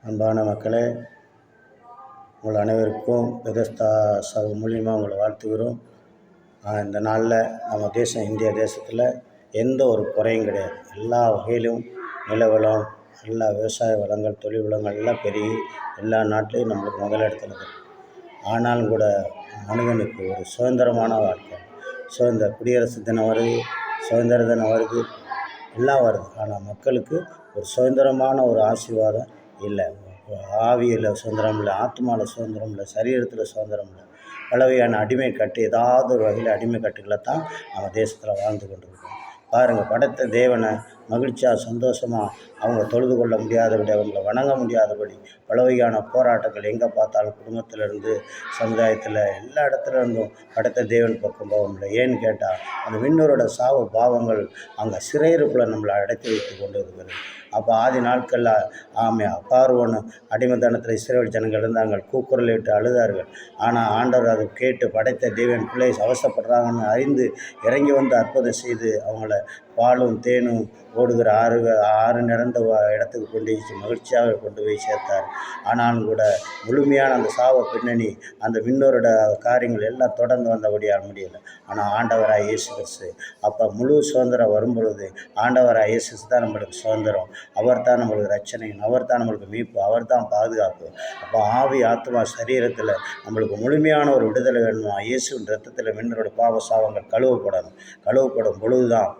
அன்பான மக்களே, உங்கள் அனைவருக்கும் பெதஸ்தா சபை மூலியமாக உங்களை வாழ்த்துகிறோம். இந்த நாளில் நம்ம தேசம் இந்திய தேசத்தில் எந்த ஒரு குறையும் கிடையாது. எல்லா வகையிலும் நிலவளம், எல்லா விவசாய வளங்கள், தொழில் வளங்கள் எல்லாம் பெருகி எல்லா நாட்டிலையும் நம்மளுக்கு முதலிடத்தில் இருக்குது. ஆனாலும் கூட மனிதனுக்கு ஒரு சுதந்திரமான வாழ்க்கை, குடியரசு தினம் வருது, சுதந்திர தினம் வருது, எல்லாம் வருது. ஆனால் மக்களுக்கு ஒரு சுதந்திரமான ஒரு ஆசீர்வாதம் இல்லை. ஆவியில் சுதந்திரம் இல்லை, ஆத்மாவில் சுதந்திரம் இல்லை, சரீரத்தில் சுதந்திரம் இல்லை. பலவையான அடிமை கட்டு, ஏதாவது ஒரு வகையில் அடிமை கட்டுகளை தான் நம்ம தேசத்தில் வாழ்ந்து கொண்டிருக்கோம். பாருங்கள், படைத்த தேவனை மகிழ்ச்சியாக சந்தோஷமாக அவங்க தொழுது கொள்ள முடியாதபடி, அவங்கள வணங்க முடியாதபடி பலவையான போராட்டங்கள் எங்கே பார்த்தாலும் குடும்பத்திலேருந்து சமுதாயத்தில் எல்லா இடத்துல இருந்தும் படைத்த தேவன் பக்கம் போக முடியல. ஏன்னு கேட்டால் அந்த விண்ணோரோட சாவு பாவங்கள் அங்கே சிறையிருப்பில் நம்மளை அடைத்து வைத்து கொண்டு இருக்கிறது. அப்போ ஆதி நாட்களில் பார்வோன் அடிமைத்தனத்தில் இஸ்ரவேல் ஜனங்கள் இருந்தாங்க, கூக்குரலிட்டு அழுதார்கள். ஆனால் ஆண்டவர் அதை கேட்டு படைத்த தேவன் பிள்ளை அவசப்படுறாங்கன்னு அறிந்து இறங்கி வந்து அற்புதம் செய்து அவங்கள பாலும் தேனும் ஓடுகிற ஆறு நிறந்த இடத்துக்கு கொண்டு மகிழ்ச்சியாக கொண்டு போய் சேர்த்தார். ஆனாலும் கூட முழுமையான அந்த சாவ பின்னணி அந்த விண்ணோரோட காரியங்கள் எல்லாம் தொடர்ந்து வந்தபடியால் முடியலை. ஆனால் ஆண்டவராக இயேசு கிறிஸ்து அப்போ முழு சுதந்திரம் வரும்பொழுது ஆண்டவராக இயேசு கிறிஸ்து தான் நம்மளுக்கு சுதந்திரம், அவர் தான் நம்மளுக்கு ரட்சனை, அவர் தான் நம்மளுக்கு மீட்பு, அவர் தான் பாதுகாப்பு. அப்போ ஆவி ஆத்மா சரீரத்தில் நம்மளுக்கு முழுமையான ஒரு விடுதலை வேணுமா? இயேசுவின் ரத்தத்தில் விண்ணோரோட பாவ சாவங்கள் கழுவப்படும் பொழுது தான்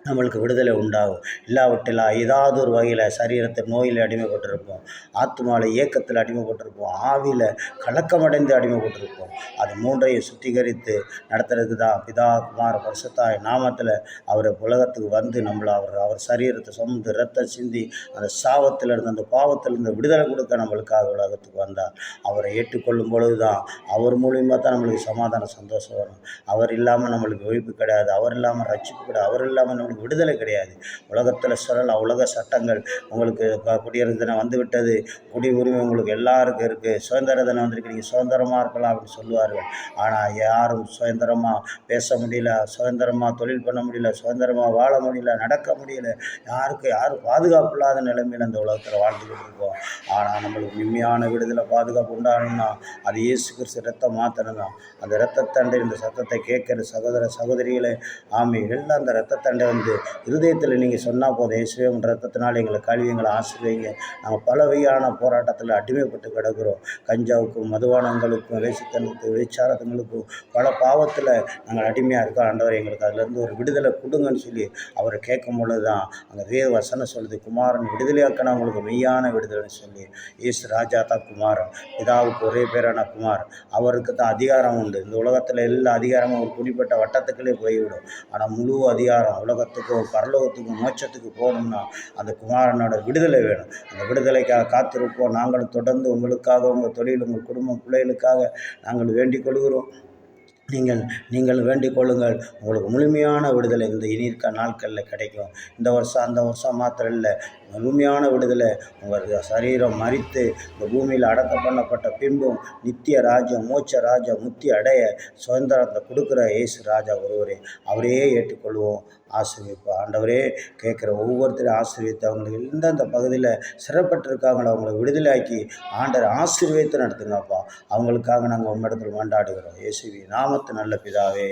நம்மளுக்கு விடுதலை உண்டாகும். இல்லாவிட்டில் ஏதாவது ஒரு வகையில் சரீரத்தில் நோயில் அடிமைப்பட்டிருப்போம், ஆத்மாவில் இயக்கத்தில் அடிமைப்பட்டிருப்போம், ஆவியில் கலக்கமடைந்து அடிமைப்பட்டிருப்போம். அது மூன்றையும் சுத்திகரித்து நடத்துறதுக்கு தான் பிதா குமார பரிசுத்தாய் நாமத்தில் அவர் உலகத்துக்கு வந்து நம்மளை அவர் சரீரத்தை சுமந்து ரத்தம் சிந்தி அந்த சாபத்திலிருந்து அந்த பாவத்திலிருந்து விடுதலை கொடுக்க நம்மளுக்காக உலகத்துக்கு வந்தார். அவரை ஏற்றுக்கொள்ளும் பொழுது தான் அவர் மூலியமாக தான் நம்மளுக்கு சமாதான சந்தோஷம் வரும். அவர் இல்லாமல் நம்மளுக்கு ஒழிப்பு கிடையாது, அவர் இல்லாமல் ரட்சிப்பு கிடையாது, அவர் இல்லாமல் நம்மளுக்கு விடுதலை கிடையாது. உலகத்தில் சொல்லலாம், உலக சட்டங்கள் உங்களுக்கு குடியரசு தினம் வந்துவிட்டது, குடி உரிமை உங்களுக்கு எல்லாருக்கும் இருக்குது, சுதந்திர தினம் வந்திருக்கு, நீங்கள் சுதந்திரமாக இருக்கலாம் அப்படின்னு சொல்லுவார்கள். ஆனால் யாரும் சுதந்திரமாக பேச முடியல, சுதந்திரமாக தொழில் பண்ண முடியல, சுதந்திரமாக வாழ முடியல, நடக்க முடியல. யாரும் பாதுகாப்பு இல்லாத நிலைமையில் அந்த உலகத்தில் வாழ்ந்துக்கிட்டு இருக்கோம். ஆனால் நம்மளுக்கு உண்மையான விடுதலை பாதுகாப்பு உண்டாகணும்னா அது இயேசு கிறிஸ்து ரத்தம் மாத்திரம் தான். அந்த இரத்தத்தண்டை இந்த சத்தத்தை கேட்குற சகோதர சகோதரிகளை எல்லாம் அந்த இரத்தத்தண்டை வந்து இருதயத்தில் நீங்கள் சொன்னால் போதும், இயேசுவே உங்கள் ரத்தத்தினால் எங்களை கழுவி எங்களை ஆசீர்வதிங்க. நாங்கள் பல வகையான போராட்டத்தில் அடிமைப்பட்டு கிடக்கிறோம். கஞ்சாவுக்கும் மதுபானங்களுக்கும் வேசித்தனத்துக்கும் விபச்சாரத்துங்களுக்கும் பல பாவத்தில் நாங்கள் அடிமையாக இருக்கோம். ஆண்டவர் எங்களுக்கு அதிலேருந்து ஒரு விடுதலை கொடுங்கன்னு சொல்லி அவரை கேட்கும் பொழுது தான் அந்த வேத வசனம் சொல்லுது, குமாரன் விடுதலையாக்கினா அவங்களுக்கு மெய்யான விடுதலைன்னு சொல்லி. இயேசு ராஜா தான் குமாரன், பிதாவுக்கு ஒரே பேரான குமாரன், அவருக்கு தான் அதிகாரம் உண்டு. இந்த உலகத்தில் எல்லா அதிகாரமும் ஒரு குறிப்பிட்ட வட்டத்துக்குள்ளே போய்விடும். ஆனால் முழு அதிகாரம் உலகத்துக்கும் பரலோகத்துக்கும் மோட்சத்துக்கு போகணும்னா அந்த குமாரனோட விடுதலை வேணும். அந்த விடுதலைக்காக காத்திருப்போம். நாங்களும் தொடர்ந்து உங்களுக்காக, உங்கள் தொழில், உங்கள் குடும்பம், பிள்ளைகளுக்காக நாங்கள் வேண்டிக் கொள்கிறோம். நீங்கள் வேண்டிக் கொள்ளுங்கள். உங்களுக்கு முழுமையான விடுதலை இந்த இனியிருக்க நாட்களில் கிடைக்கும். இந்த வருஷம் அந்த வருஷம் மாத்திரம் இல்லை, முழுமையான விடுதலை. உங்கள் சரீரம் மரித்து இந்த பூமியில் அடக்கம் பண்ணப்பட்ட பின்பும் நித்திய ராஜ்யம், மோட்ச ராஜ்யம், முத்தி அடைய சுதந்திரத்தை கொடுக்குற இயேசு ராஜா ஒருவரே, அவரையே ஏற்றுக்கொள்வோம். ஆசீர்விப்போம். ஆண்டவரே, கேட்குற ஒவ்வொருத்தரையும் ஆசீர்வித்து அவங்களுக்கு எந்தெந்த பகுதியில் சிறப்பட்டிருக்காங்களோ அவங்கள விடுதலையாக்கி ஆண்டவர் ஆசீர்வித்து நடத்துங்கப்பா. அவங்களுக்காக நாங்கள் உம்மிடத்தில் கொண்டாடுகிறோம். இயேசுவின் நாமத்து நல்ல பிதாவே.